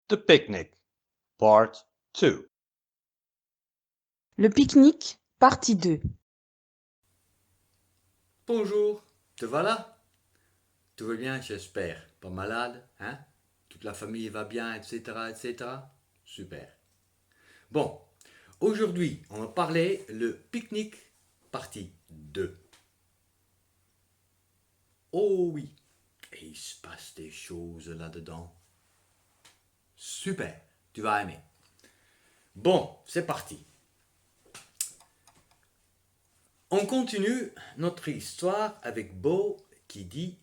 The Picnic, Part 2. Le pique-nique, partie 2. Bonjour, te voilà? Tout va bien, j'espère. Pas malade, hein? Toute la famille va bien, etc., etc. Super. Bon, aujourd'hui, on va parler le pique-nique, partie 2. Oh oui, et il se passe des choses là-dedans. Super, tu vas aimer. Bon, c'est parti. On continue notre histoire avec Bo qui dit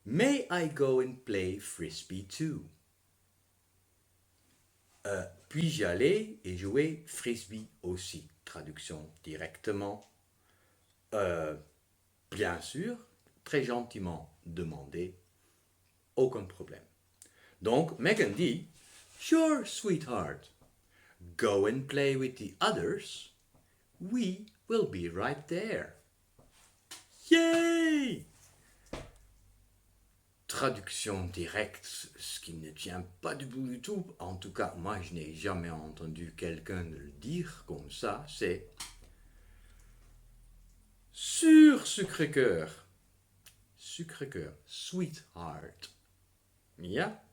May I go and play frisbee too? Puis-je aller et jouer frisbee aussi? Traduction directement. Bien sûr, très gentiment demandé, aucun problème. Donc Megan dit Sure, sweetheart. Go and play with the others. We will be right there. Yay! Traduction directe, ce qui ne tient pas debout du tout, en tout cas moi je n'ai jamais entendu quelqu'un le dire comme ça, c'est sur sucre-cœur, sweetheart, yeah?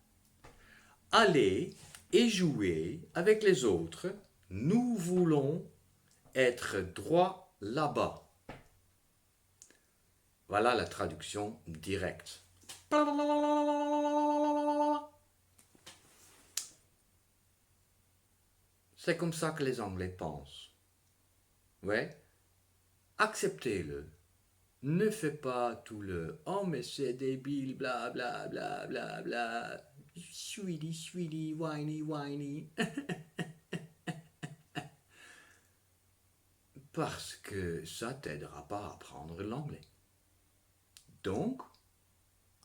Aller et jouer avec les autres, nous voulons être droit là-bas. Voilà la traduction directe. C'est comme ça que les Anglais pensent. Ouais, acceptez-le. Ne fais pas tout le « Oh mais c'est débile, bla bla bla bla bla, sweetie, whiny. » Parce que ça t'aidera pas à apprendre l'anglais. Donc,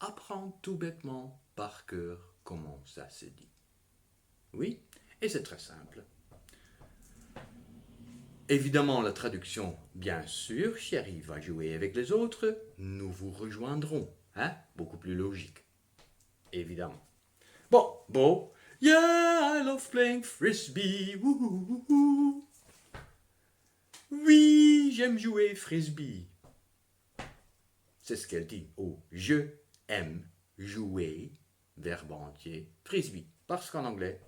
apprends tout bêtement par cœur comment ça se dit. Oui, et c'est très simple. Évidemment, la traduction, bien sûr, chérie va jouer avec les autres, nous vous rejoindrons. Hein? Beaucoup plus logique. Évidemment. Bon, yeah, I love playing frisbee. Wouhou. Oui, j'aime jouer frisbee. C'est ce qu'elle dit. Oh, je aime jouer, verbe entier, frisbee. Parce qu'en anglais,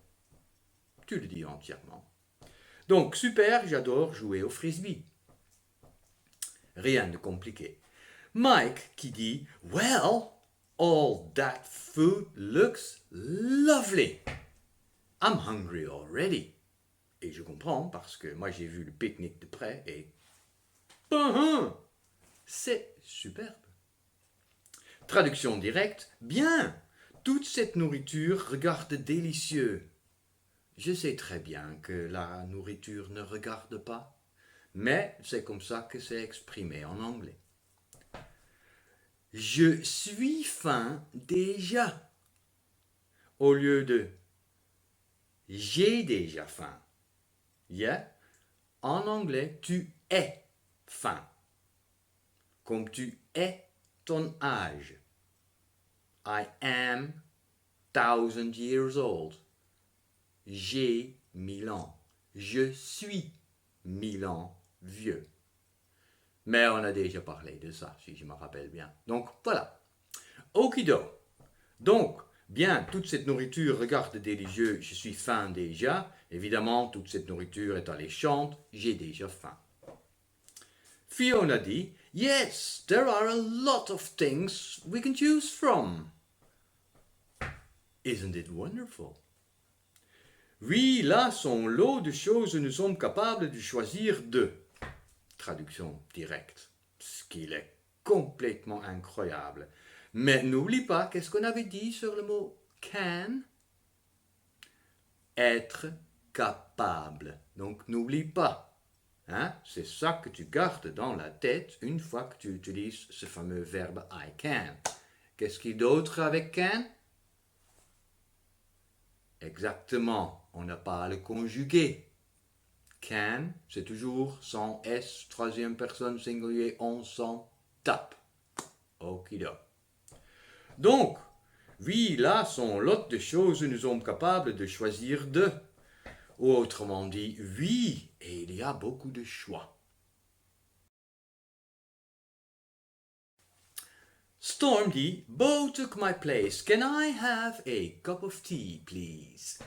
tu le dis entièrement. Donc, super, j'adore jouer au frisbee. Rien de compliqué. Mike qui dit Well, all that food looks lovely. I'm hungry already. Et je comprends parce que moi j'ai vu le pique-nique de près et c'est superbe. Traduction directe Bien, toute cette nourriture regarde délicieux. Je sais très bien que la nourriture ne regarde pas, mais c'est comme ça que c'est exprimé en anglais. Je suis faim déjà. Au lieu de j'ai déjà faim. Yeah? En anglais, tu es faim. Comme tu es ton âge. I am 1,000 years old. J'ai 1000 ans. Je suis 1000 ans vieux. Mais on a déjà parlé de ça, si je me rappelle bien. Donc, voilà. Okido. Donc, bien, toute cette nourriture regarde délicieux, je suis faim déjà. Évidemment, toute cette nourriture est alléchante, j'ai déjà faim. Fiona dit, Yes, there are a lot of things we can choose from. Isn't it wonderful? Oui, là sont lot de choses nous sommes capables de choisir de. Traduction directe. Ce qui est complètement incroyable. Mais n'oublie pas, qu'est-ce qu'on avait dit sur le mot can? Être capable. Donc n'oublie pas. Hein? C'est ça que tu gardes dans la tête une fois que tu utilises ce fameux verbe I can. Qu'est-ce qu'il y a d'autre avec can? Exactement, on n'a pas à le conjuguer. Can, c'est toujours sans S, troisième personne singulier, on s'en tape. Okido. Donc, Oui, là sont lot de choses où nous sommes capables de choisir deux. Ou autrement dit, oui, et il y a beaucoup de choix. Storm dit, Bo took my place. Can I have a cup of tea, please?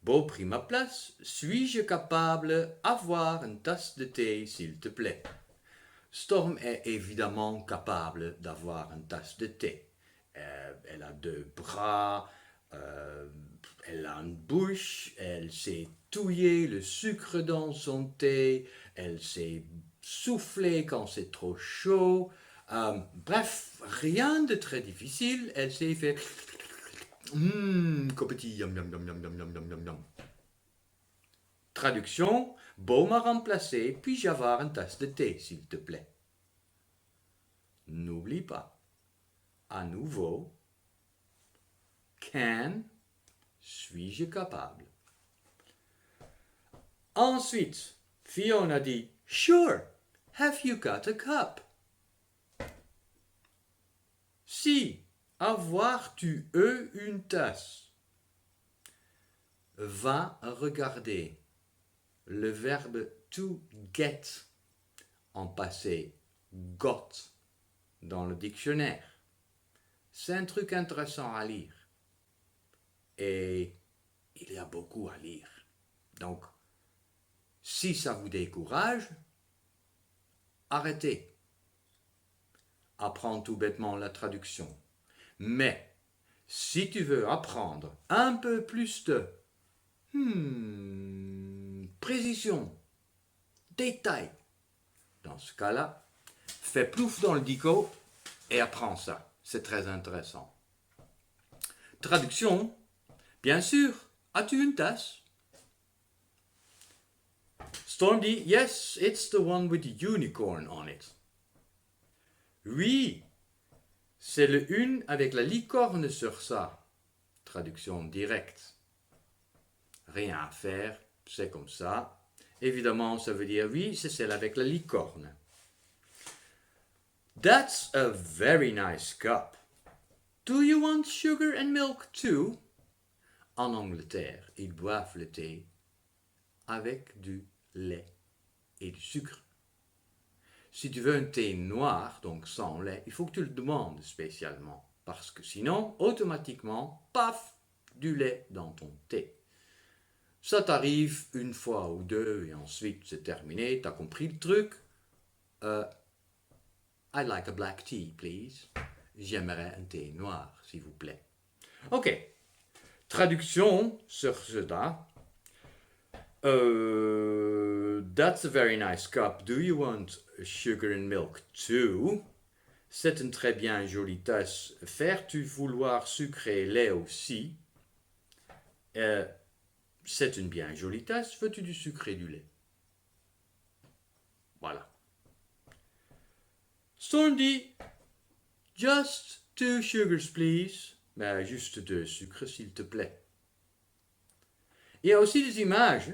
Bo prit ma place. Suis-je capable d'avoir une tasse de thé, s'il te plaît? Storm est évidemment capable d'avoir une tasse de thé. Elle a deux bras, elle a une bouche, elle sait touiller le sucre dans son thé, elle sait souffler quand c'est trop chaud. Bref, rien de très difficile, elle sait faire copetit, yum yum yum yum yum yum yum yum yum. Traduction, Bo m'a remplacé, puis-je avoir une tasse de thé, s'il te plaît? N'oublie pas, à nouveau, can, suis-je capable? Ensuite, Fiona dit, Sure, have you got a cup? Si, avoir-tu une tasse? Va regarder le verbe to get en passé got dans le dictionnaire. C'est un truc intéressant à lire. Et il y a beaucoup à lire. Donc, si ça vous décourage, arrêtez. Apprends tout bêtement la traduction. Mais, si tu veux apprendre un peu plus de précision, détail, dans ce cas-là, fais plouf dans le dico et apprends ça. C'est très intéressant. Traduction, bien sûr, as-tu une tasse? Storm dit, Yes, it's the one with the unicorn on it. Oui, c'est le une avec la licorne sur ça. Traduction directe. Rien à faire, c'est comme ça. Évidemment, ça veut dire oui, c'est celle avec la licorne. That's a very nice cup. Do you want sugar and milk too? En Angleterre, ils boivent le thé avec du lait et du sucre. Si tu veux un thé noir, donc sans lait, il faut que tu le demandes spécialement. Parce que sinon, automatiquement, paf, du lait dans ton thé. Ça t'arrive une fois ou deux et ensuite c'est terminé, t'as compris le truc. I'd like a black tea, please. J'aimerais un thé noir, s'il vous plaît. Ok. Traduction sur cela. That's a very nice cup. Do you want sugar and milk too? C'est une très bien jolie tasse. Faire-tu vouloir sucre et lait aussi? C'est une bien jolie tasse. Veux-tu du sucre et du lait? Voilà. Storm dit, Just 2 sugars, please. Ben, juste 2 sucres, s'il te plaît. Il y a aussi des images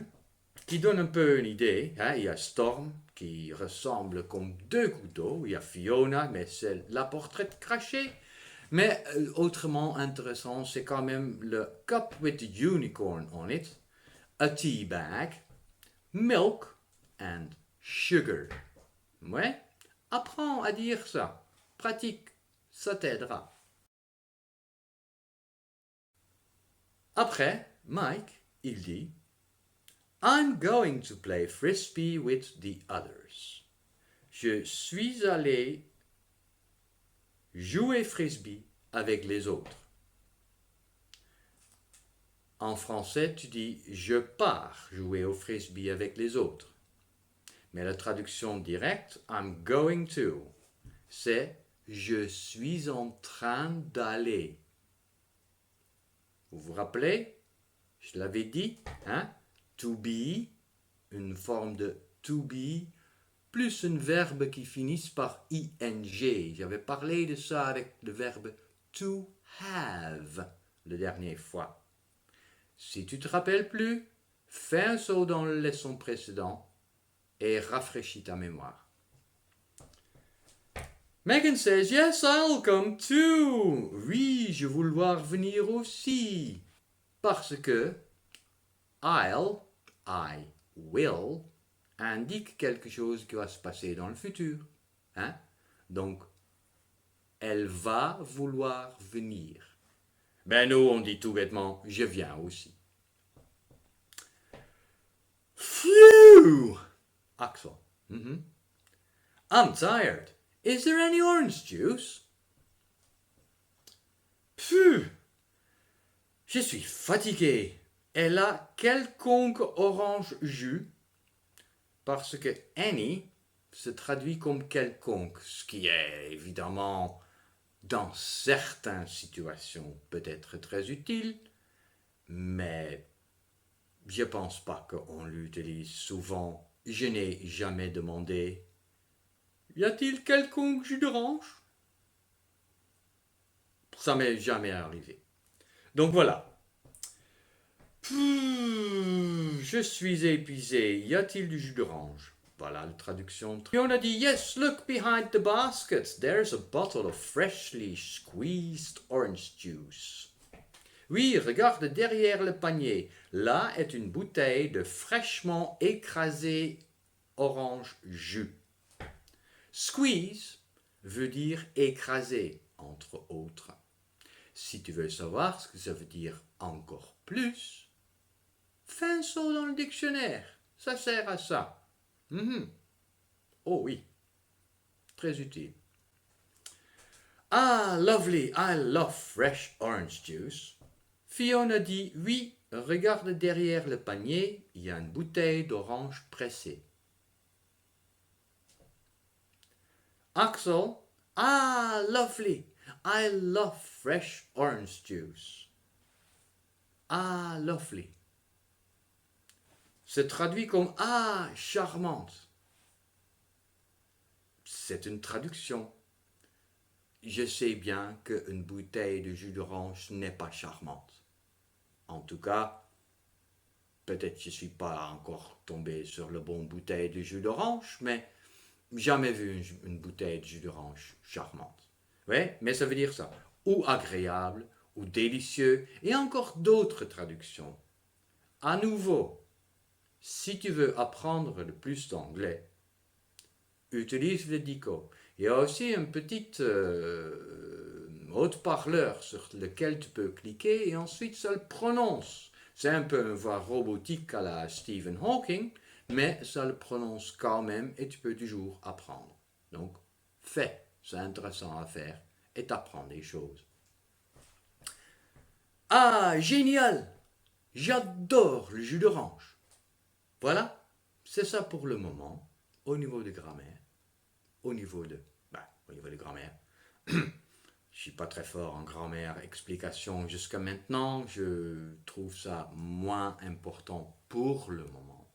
qui donnent un peu une idée. Hein? Il y a Storm qui ressemble comme 2 couteaux. Il y a Fiona, mais c'est la portrait crachée. Mais autrement intéressant, c'est quand même le cup with the unicorn on it, a tea bag, milk and sugar. Ouais, apprends à dire ça. Pratique, ça t'aidera. Après, Mike, il dit, I'm going to play frisbee with the others. Je suis allé jouer frisbee avec les autres. En français, tu dis je pars jouer au frisbee avec les autres. Mais la traduction directe, I'm going to, c'est je suis en train d'aller. Vous vous rappelez? Je l'avais dit, hein? To be, une forme de to be, plus un verbe qui finisse par ing. J'avais parlé de ça avec le verbe to have la dernière fois. Si tu te rappelles plus, fais un saut dans la leçon précédente et rafraîchis ta mémoire. Megan says, yes, I'll come too. Oui, je veux vouloir venir aussi. Parce que I will, indique quelque chose qui va se passer dans le futur. Hein? Donc, elle va vouloir venir. Ben nous, on dit tout bêtement, je viens aussi. Phew! Axel. I'm tired. Is there any orange juice? Phew! Je suis fatigué. Elle a quelconque orange jus parce que any se traduit comme quelconque, ce qui est évidemment dans certaines situations peut-être très utile, mais je pense pas qu'on l'utilise souvent. Je n'ai jamais demandé. Y a-t-il quelconque jus d'orange? Ça m'est jamais arrivé. Donc voilà. Je suis épuisé. Y a-t-il du jus d'orange? Voilà la traduction. Et on a dit, yes, look behind the basket. There's a bottle of freshly squeezed orange juice. Oui, regarde derrière le panier. Là est une bouteille de fraîchement écrasé orange jus. Squeeze veut dire écraser, entre autres. Si tu veux savoir ce que ça veut dire encore plus, fais un saut dans le dictionnaire. Ça sert à ça. Oh oui, très utile. Ah, lovely, I love fresh orange juice. Fiona dit, oui, regarde derrière le panier, il y a une bouteille d'orange pressée. Axel, ah, lovely, I love fresh orange juice. Ah, lovely. Se traduit comme ah, charmante. C'est une traduction. Je sais bien qu'une bouteille de jus d'orange n'est pas charmante. En tout cas, peut-être je ne suis pas encore tombé sur le bon bouteille de jus d'orange, mais jamais vu une bouteille de jus d'orange charmante. Oui, mais ça veut dire ça. Ou agréable, ou délicieux, et encore d'autres traductions. À nouveau, si tu veux apprendre le plus d'anglais, utilise le dico. Il y a aussi un petit haut-parleur sur lequel tu peux cliquer et ensuite ça le prononce. C'est un peu une voix robotique à la Stephen Hawking, mais ça le prononce quand même et tu peux toujours apprendre. Donc, fais, c'est intéressant à faire et t'apprends des choses. Ah, génial! J'adore le jus d'orange. Voilà, c'est ça pour le moment, au niveau de grammaire. Au niveau de grammaire. Je ne suis pas très fort en grammaire, explication jusqu'à maintenant. Je trouve ça moins important pour le moment.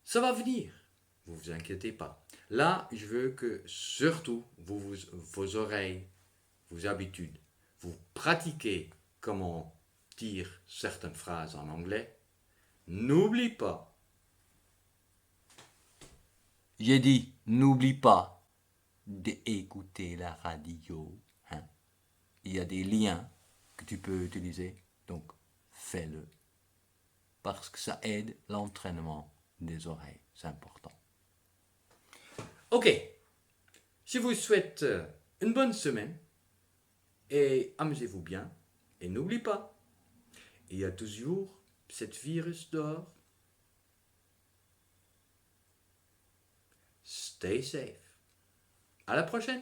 Ça va venir, vous vous inquiétez pas. Là, je veux que surtout vos oreilles, vos habitudes, vous pratiquez comment dire certaines phrases en anglais. N'oublie pas. J'ai dit, n'oublie pas d'écouter la radio. Hein. Il y a des liens que tu peux utiliser, donc fais-le. Parce que ça aide l'entraînement des oreilles, c'est important. Ok, je vous souhaite une bonne semaine et amusez-vous bien. Et n'oublie pas, il y a toujours cette virus dehors. Stay safe. À la prochaine.